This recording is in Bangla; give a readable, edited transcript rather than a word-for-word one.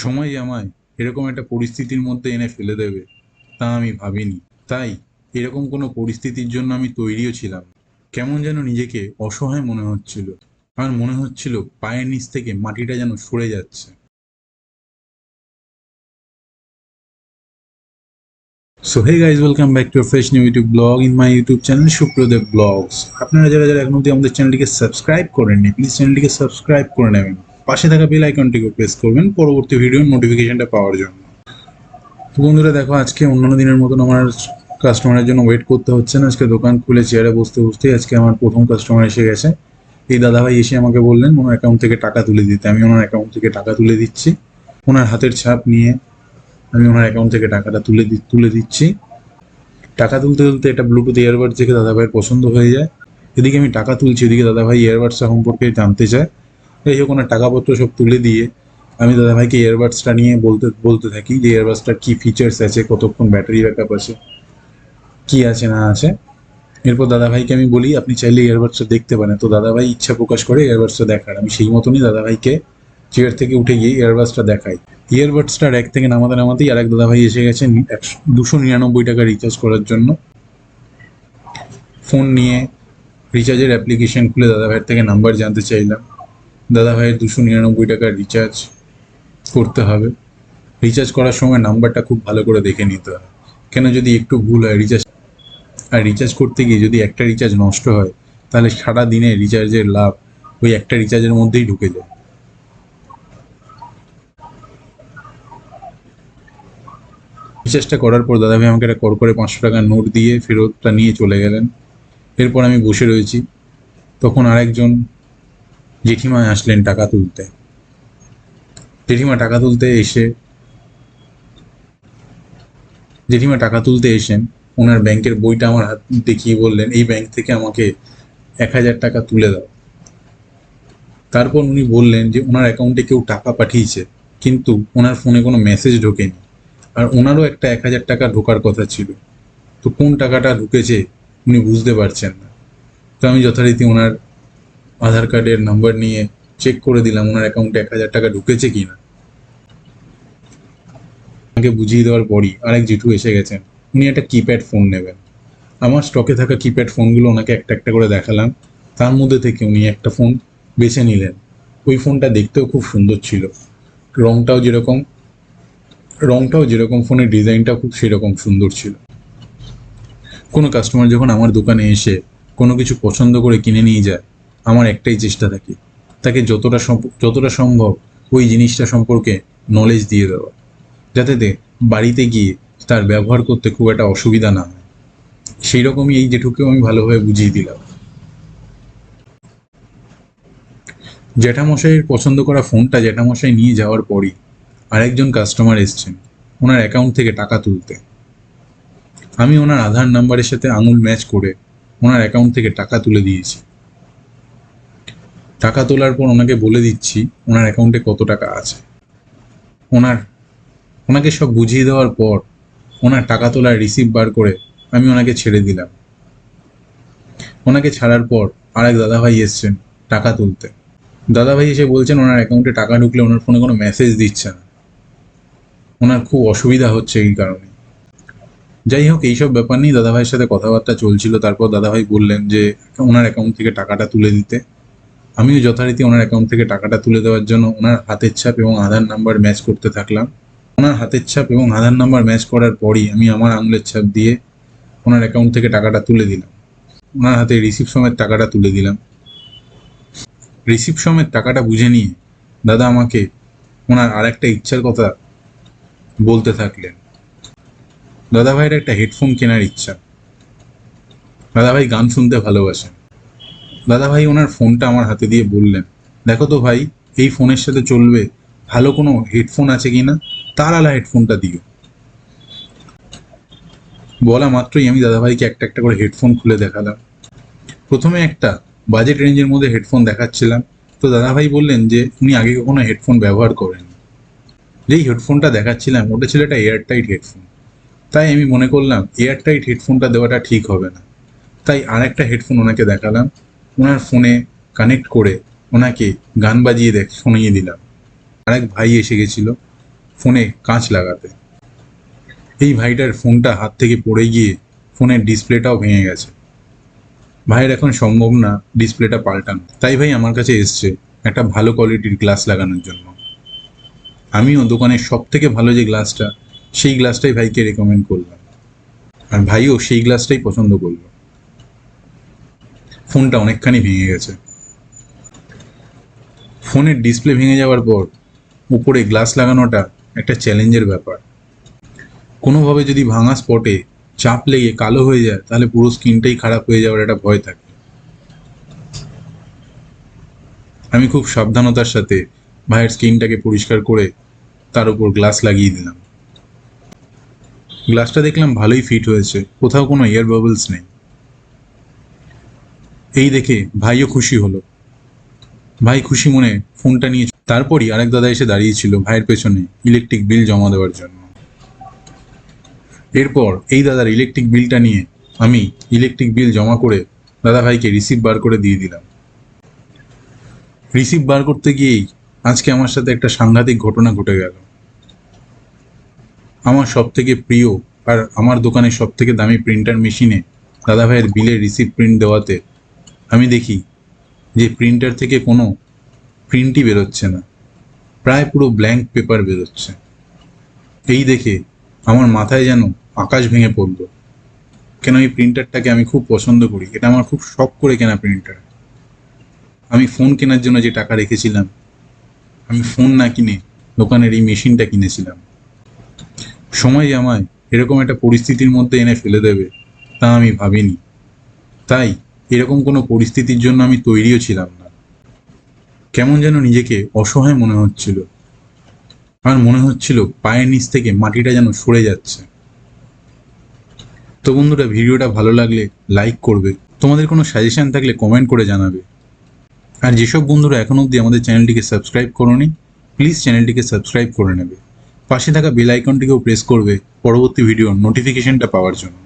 সময় আমায় এরকম একটা পরিস্থিতির মধ্যে এনে ফেলে দেবে তা আমি ভাবিনি। তাই এরকম কোনো পরিস্থিতির জন্য আমি তৈরিও ছিলাম না। কেমন যেন নিজেকে অসহায় মনে হচ্ছিল। আমার মনে হচ্ছিল পায়ের নিচ থেকে মাটিটা যেন সরে যাচ্ছে। So hey guys, welcome back to fresh new YouTube vlog in my YouTube channel Supradeb vlogs. আপনারা যারা যারা এখন অব্দি আমাদের চ্যানেলটিকে সাবস্ক্রাইব করেননি, প্লিজ চ্যানেলটিকে সাবস্ক্রাইব করে নেবেন। পাশে থাকা বেল আইকনটিকে প্রেস করবেন পরবর্তী ভিডিওর নোটিফিকেশনটা পাওয়ার জন্য। তো বন্ধুরা দেখো, আজকে অন্যান্য দিনের মতন আমার কাস্টমারের জন্য ওয়েট করতে হচ্ছে না। আজকে দোকান খুলে চেয়ারে বসতে বসতেই আজকে আমার প্রথম কাস্টমার এসে গেছে। এই দাদাভাই এসে আমাকে বললেন ওনার অ্যাকাউন্ট থেকে টাকা তুলে দিতে। আমি ওনার অ্যাকাউন্ট থেকে টাকা তুলে দিচ্ছি। ওনার হাতের ছাপ নিয়ে আমি ওনার অ্যাকাউন্ট থেকে টাকাটা তুলে দিচ্ছি। টাকা তুলতে তুলতে একটা ব্লুটুথ ইয়ারবাড থেকে দাদাভাইয়ের পছন্দ হয়ে যায়। এদিকে আমি টাকা তুলছি, এদিকে দাদাভাই ইয়ারবাডসটা সম্পর্কে জানতে চায়। এই হোক, ওনার টাকাপত্র সব তুলে দিয়ে আমি দাদাভাইকে ইয়ারবাডসটা নিয়ে বলতে বলতে থাকি যে ইয়ারবাডসটার কী ফিচার্স আছে, কতক্ষণ ব্যাটারি ব্যাকআপ আছে, কী আছে না আছে। এরপর দাদাভাইকে আমি বলি আপনি চাইলে ইয়ারবাডসটা দেখতে পারেন। তো দাদাভাই ইচ্ছা প্রকাশ করে ইয়ারবাডসটা দেখার। আমি সেই মতনই দাদাভাইকে চেয়ার থেকে উঠে গিয়ে ইয়ারবাডসটা দেখাই। ইয়ারবাডসটা র্যাক থেকে নামাতে নামাতেই আরেক দাদাভাই এসে গেছেন 299 টাকা রিচার্জ করার জন্য। ফোন নিয়ে রিচার্জের অ্যাপ্লিকেশন খুলে দাদাভাইয়ের থেকে নাম্বার জানতে চাইলাম। দাদাভাইয়ের 299 টাকার রিচার্জ করতে হবে। রিচার্জ করার সময় নাম্বারটা খুব ভালো করে দেখে নিতে হয়, কেন যদি একটু ভুল হয় রিচার্জ করতে গিয়ে যদি একটা রিচার্জ নষ্ট হয় তাহলে সারা দিনে রিচার্জের লাভ ওই একটা রিচার্জের মধ্যেই ঢুকে যায়। রিচার্জটা করার পর দাদাভাই আমাকে একটা করে 500 টাকার নোট দিয়ে ফেরতটা নিয়ে চলে গেলেন। এরপর আমি বসে রয়েছি। তখন আরেকজন জেঠিমা আসলেন টাকা তুলতে। জেঠিমা টাকা তুলতে এসেন ওনার ব্যাংকের বইটা আমার হাত দেখিয়ে বললেন এই ব্যাংক থেকে আমাকে 1000 টাকা তুলে দাও। তারপর উনি বললেন যে ওনার অ্যাকাউন্টে কেউ টাকা পাঠিয়েছে, কিন্তু ওনার ফোনে কোনো মেসেজ ঢোকেনি। আর ওনারও একটা 1000 টাকা ঢোকার কথা ছিল, তো কোন টাকাটা ঢুকেছে উনি বুঝতে পারছেন না। তো আমি যথারীতি ওনার আধার কার্ডের নাম্বার নিয়ে চেক করে দিলাম ওনার অ্যাকাউন্টে 1000 টাকা ঢুকেছে কিনা। আমাকে বুঝিয়ে দেওয়ার পরই আরেক জেঠু এসে গেছেন। উনি একটা কিপ্যাড ফোন নেবেন। আমার স্টকে থাকা কিপ্যাড ফোনগুলো ওনাকে একটা একটা করে দেখালাম। তার মধ্যে থেকে উনি একটা ফোন বেছে নিলেন। ওই ফোনটা দেখতেও খুব সুন্দর ছিল। রংটাও যেরকম রংটাও যেরকম ফোনের ডিজাইনটাও খুব সেরকম সুন্দর ছিল। কোনো কাস্টমার যখন আমার দোকানে এসে কোনো কিছু পছন্দ করে কিনে নিয়ে যায়, আমার একটাই চেষ্টা থাকে তাকে যতটা সম্ভব ওই জিনিসটা সম্পর্কে নলেজ দিয়ে দেওয়া, যাতে বাড়িতে গিয়ে তার ব্যবহার করতে খুব একটা অসুবিধা না হয়। সেই রকমই এই জেঠুকেও আমি ভালোভাবে বুঝিয়ে দিলাম। জ্যাঠামশাইয়ের পছন্দ করা ফোনটা জ্যাঠামশাই নিয়ে যাওয়ার পরই আরেকজন কাস্টমার এসছেন ওনার অ্যাকাউন্ট থেকে টাকা তুলতে। আমি ওনার আধার নাম্বারের সাথে আঙুল ম্যাচ করে ওনার অ্যাকাউন্ট থেকে টাকা তুলে দিয়েছি। টাকা তোলার পর ওনাকে বলে দিচ্ছি ওনার অ্যাকাউন্টে কত টাকা আছে। ওনার ওনাকে সব বুঝিয়ে দেওয়ার পর ওনার টাকা তোলার রিসিপ্ট বার করে আমি ওনাকে ছেড়ে দিলাম। ওনাকে ছাড়ার পর আরেক দাদাভাই এসছেন টাকা তুলতে। দাদাভাই এসে বলছেন ওনার অ্যাকাউন্টে টাকা ঢুকলে ওনার ফোনে কোনো মেসেজ দিচ্ছে না, ওনার খুব অসুবিধা হচ্ছে এই কারণে। যাই হোক, এইসব ব্যাপার নিয়ে দাদাভাইয়ের সাথে কথাবার্তা চলছিল। তারপর দাদাভাই বললেন যে ওনার অ্যাকাউন্ট থেকে টাকাটা তুলে দিতে। আমিও যথারীতি ওনার অ্যাকাউন্ট থেকে টাকাটা তুলে দেওয়ার জন্য ওনার হাতের ছাপ এবং আধার নাম্বার ম্যাচ করতে থাকলাম। ওনার হাতের ছাপ এবং আধার নাম্বার ম্যাচ করার পরই আমি আমার আঙুলের ছাপ দিয়ে ওনার অ্যাকাউন্ট থেকে টাকাটা তুলে দিলাম। ওনার হাতে রিসিপ্ট সমেত টাকাটা তুলে দিলাম। রিসিপ্ট সমেত টাকাটা বুঝে নিয়ে দাদা আমাকে ওনার আরেকটা ইচ্ছার কথা বলতে থাকলেন। দাদাভাইয়ের একটা হেডফোন কেনার ইচ্ছা। দাদাভাই গান শুনতে ভালোবাসেন। দাদাভাই ওনার ফোনটা আমার হাতে দিয়ে বললেন, দেখো তো ভাই, এই ফোনের সাথে চলবে ভালো কোনো হেডফোন আছে কিনা, তার হেডফোনটা দিও। বলা মাত্রই আমি দাদাভাইকে একটা একটা করে হেডফোন খুলে দেখালাম। প্রথমে একটা বাজেট রেঞ্জের মধ্যে হেডফোন দেখাচ্ছিলাম। তো দাদাভাই বললেন যে উনি আগে কখনো হেডফোন ব্যবহার করেন। যেই হেডফোনটা দেখাচ্ছিলাম ওটা ছিল একটা এয়ারটাইট হেডফোন। তাই আমি মনে করলাম এয়ারটাইট হেডফোনটা দেওয়াটা ঠিক হবে না। তাই আর একটা হেডফোন ওনাকে দেখালাম। ওনার ফোনে কানেক্ট করে ওনাকে গান বাজিয়ে শুনিয়ে দিলাম। আরেক ভাই এসে গেছিল। ফোনে কাঁচ লাগাতে। এই ভাইটার ফোনটা হাত থেকে পড়ে গিয়ে ফোনের ডিসপ্লেটাও ভেঙে গেছে। ভাইয়ের এখন সম্ভব না ডিসপ্লেটা পাল্টানো, তাই ভাই আমার কাছে এসছে একটা ভালো কোয়ালিটির গ্লাস লাগানোর জন্য। আমিও দোকানের সব থেকে ভালো যে গ্লাসটা, সেই গ্লাসটাই ভাইকে রেকমেন্ড করলাম, আর ভাইও সেই গ্লাসটাই পছন্দ করলো। ফোনটা অনেকখানি ভেঙে গেছে। ফোনের ডিসপ্লে ভেঙে যাওয়ার পর উপরে গ্লাস লাগানোটা একটা চ্যালেঞ্জের ব্যাপার। কোনোভাবে যদি ভাঙা স্পটে চাপ লেগে কালো হয়ে যায় তাহলে পুরো স্ক্রিনটাই খারাপ হয়ে যাওয়ার একটা ভয় থাকে। আমি খুব সাবধানতার সাথে ভাইয়ের স্ক্রিনটাকে পরিষ্কার করে তার উপর গ্লাস লাগিয়ে দিলাম। গ্লাসটা দেখলাম ভালোই ফিট হয়েছে, কোথাও কোনো এয়ার বাবলস নেই। এই দেখে ভাইও খুশি হলো। ভাই খুশি মনে ফোনটা নিয়ে তারপরই আরেক দাদা এসে দাঁড়িয়েছিল ভাইয়ের পেছনে ইলেকট্রিক বিল জমা দেওয়ার জন্য। এরপর এই দাদার ইলেকট্রিক বিলটা নিয়ে আমি ইলেকট্রিক বিল জমা করে দাদা ভাইকে রিসিপ্ট বার করে দিয়ে দিলাম। রিসিপ্ট বার করতে গিয়েই আজকে আমার সাথে একটা সাংঘাতিক ঘটনা ঘটে গেল। আমার সব থেকে প্রিয় আর আমার দোকানের সব থেকে দামি প্রিন্টার মেশিনে দাদা ভাইয়ের বিলের রিসিপ্ট প্রিন্ট দেওয়াতে আমি দেখি যে প্রিন্টার থেকে কোনো প্রিন্টই বেরোচ্ছে না, প্রায় পুরো ব্ল্যাঙ্ক পেপার বেরোচ্ছে। এই দেখে আমার মাথায় যেন আকাশ ভেঙে পড়লো, কেন এই প্রিন্টারটাকে আমি খুব পছন্দ করি, এটা আমার খুব শখ করে কেনা প্রিন্টার। আমি ফোন কেনার জন্য যে টাকা রেখেছিলাম, আমি ফোন না কিনে দোকানের এই মেশিনটা কিনেছিলাম। সময় আমায় এরকম একটা পরিস্থিতির মধ্যে এনে ফেলে দেবে তা আমি ভাবিনি, তাই এরকম কোনো পরিস্থিতির জন্য আমি তৈরিও ছিলাম না। কেমন যেন নিজেকে অসহায় মনে হচ্ছিল, আর মনে হচ্ছিল পায়ের নিচ থেকে মাটিটা যেন সরে যাচ্ছে। তো বন্ধুরা, ভিডিওটা ভালো লাগলে লাইক করবে, তোমাদের কোনো সাজেশন থাকলে কমেন্ট করে জানাবে। আর যেসব বন্ধুরা এখন অবধি আমাদের চ্যানেলটিকে সাবস্ক্রাইব করোনি, প্লিজ চ্যানেলটিকে সাবস্ক্রাইব করে নেবে। পাশে থাকা বেল আইকনটিকেও প্রেস করবে পরবর্তী ভিডিওর নোটিফিকেশনটা পাওয়ার জন্য।